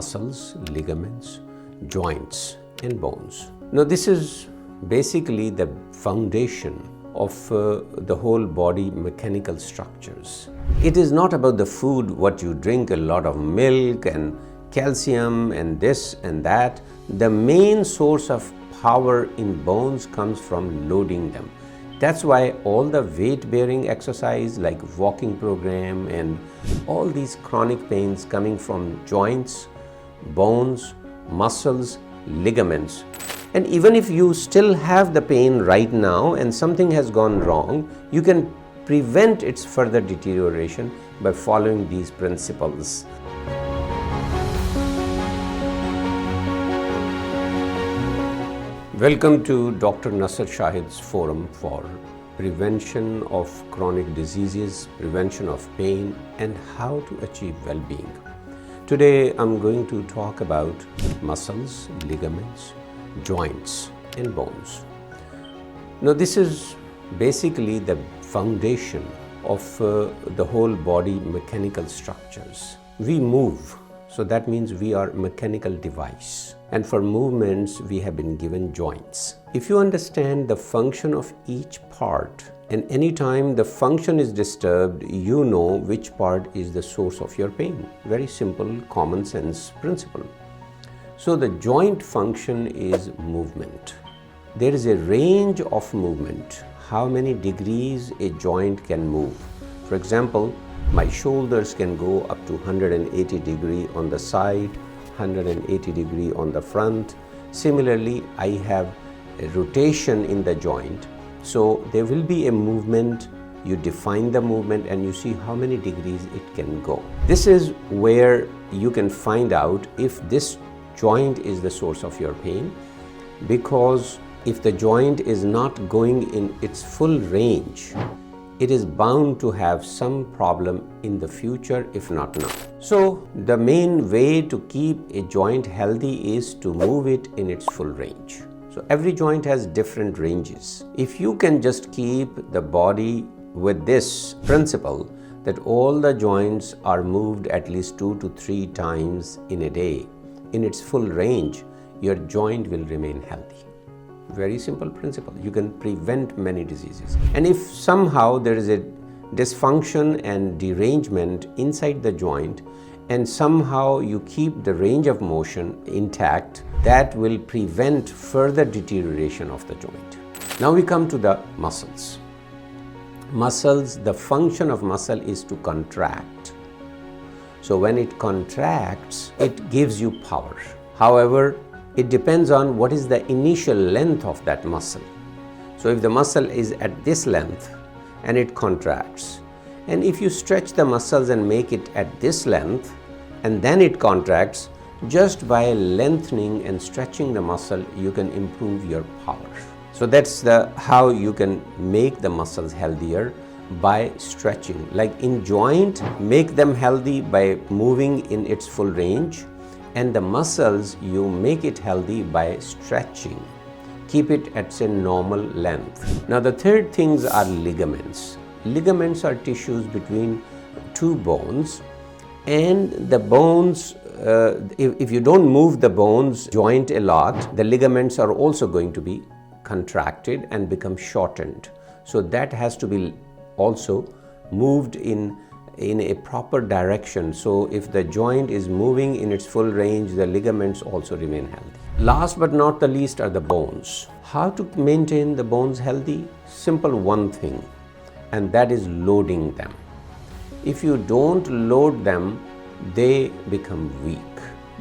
muscles, ligaments, joints, and bones. Now, this is basically the foundation of the whole body mechanical structures. It is not about the food, what you drink, a lot of milk and calcium and this and that. The main source of power in bones comes from loading them. That's why all the weight-bearing exercise like walking program and all these chronic pains coming from joints, bones, muscles, ligaments. And even if you still have the pain right now and something has gone wrong, you can prevent its further deterioration by following these principles. Welcome to Dr. Nasar Shahid's forum for prevention of chronic diseases, prevention of pain, and how to achieve well-being. Today I'm going to talk about muscles, ligaments, joints, and bones. Now, this is basically the foundation of the whole body mechanical structures. We move, so that means we are a mechanical device. And for movements, we have been given joints. If you understand the function of each part, and anytime the function is disturbed, you know which part is the source of your pain. Very simple, common sense principle. So the joint function is movement. There is a range of movement, how many degrees a joint can move. For example, my shoulders can go up to 180 degree on the side, 180 degree on the front. Similarly, I have a rotation in the joint. So there will be a movement, you define the movement and you see how many degrees it can go. This is where you can find out if this joint is the source of your pain, because if the joint is not going in its full range, it is bound to have some problem in the future, if not now. So the main way to keep a joint healthy is to move it in its full range. So every joint has different ranges. If you can just keep the body with this principle that all the joints are moved at least 2 to 3 times in a day in its full range, your joint will remain healthy. Very simple principle. You can prevent many diseases. And if somehow there is a dysfunction and derangement inside the joint, and somehow you keep the range of motion intact, that will prevent further deterioration of the joint. Now we come to the muscles. Muscles, the function of muscle is to contract. So when it contracts, it gives you power. However, it depends on what is the initial length of that muscle. So if the muscle is at this length and it contracts, and if you stretch the muscles and make it at this length and then it contracts, just by lengthening and stretching the muscle, you can improve your power. So that's how you can make the muscles healthier, by stretching. Like in joint, make them healthy by moving in its full range, and the muscles, you make it healthy by stretching. Keep it at a normal length. Now the third things are ligaments. Ligaments are tissues between two bones, and the bones, if you don't move the bones joint a lot, the ligaments are also going to be contracted and become shortened. So that has to be also moved in a proper direction. So if the joint is moving in its full range, the ligaments also remain healthy. Last but not the least are the bones. How to maintain the bones healthy? Simple one thing, and that is loading them. If you don't load them, they become weak.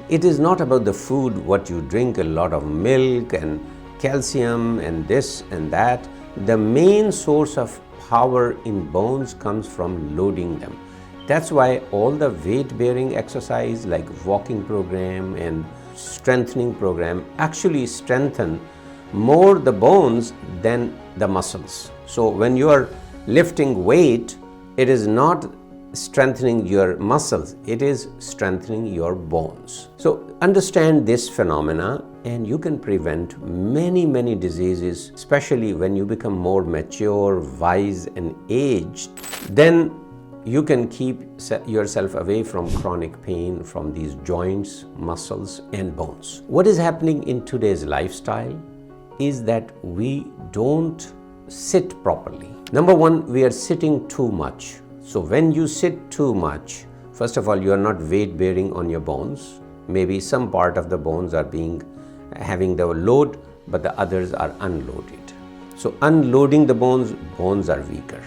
It is not about the food, what you drink, a lot of milk and calcium and this and that. The main source of power in bones comes from loading them. That's why all the weight-bearing exercise like walking program and strengthening program actually strengthen more the bones than the muscles. So when you are lifting weight, it is not strengthening your muscles, it is strengthening your bones. So understand this phenomena and you can prevent many diseases, especially when you become more mature, wise and aged. Then you can keep yourself away from chronic pain from these joints, muscles and bones. What is happening in today's lifestyle is that we don't sit properly. Number one, we are sitting too much. So when you sit too much, first of all, you are not weight bearing on your bones. Maybe some part of the bones are having the load, but the others are unloaded. So unloading the bones are weaker.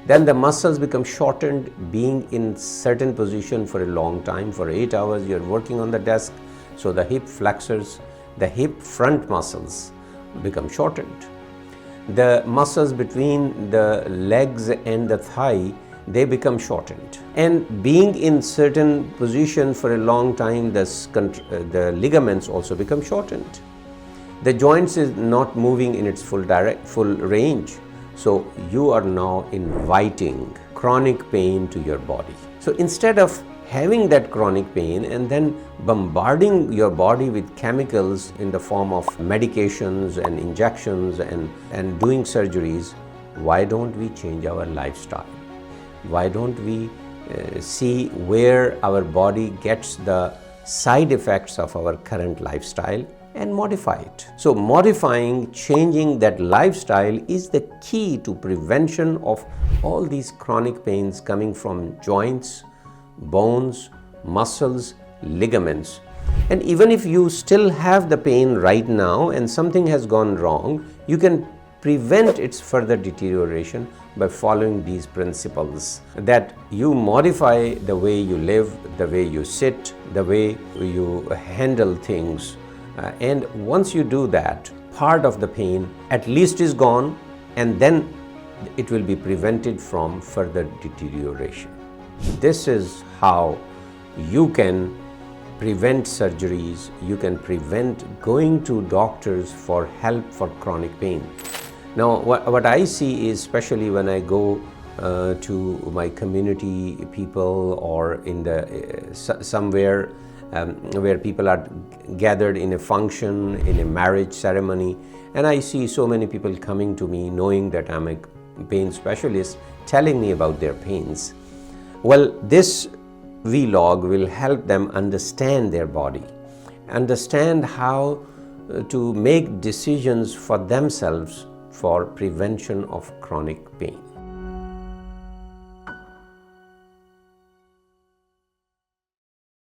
Then the muscles become shortened, being in certain position for a long time. For 8 hours you're working on the desk, so the hip flexors, the hip front muscles become shortened. The muscles between the legs and the thigh, they become shortened. And being in certain position for a long time, the ligaments also become shortened. The joints is not moving in its full range. So you are now inviting chronic pain to your body. So instead of having that chronic pain and then bombarding your body with chemicals in the form of medications and injections and doing surgeries, why don't we change our lifestyle? Why don't we see where our body gets the side effects of our current lifestyle and modify it? So modifying, changing that lifestyle is the key to prevention of all these chronic pains coming from joints, bones, muscles, ligaments. And even if you still have the pain right now and something has gone wrong, you can prevent its further deterioration by following these principles, that you modify the way you live, the way you sit, the way you handle things. And once you do that, part of the pain at least is gone, and then it will be prevented from further deterioration. This is how you can prevent surgeries, you can prevent going to doctors for help for chronic pain. Now, what I see is, especially when I go to my community people or in somewhere where people are gathered in a function, in a marriage ceremony, and I see so many people coming to me knowing that I'm a pain specialist, telling me about their pains. Well, this vlog will help them understand their body, understand how to make decisions for themselves for prevention of chronic pain.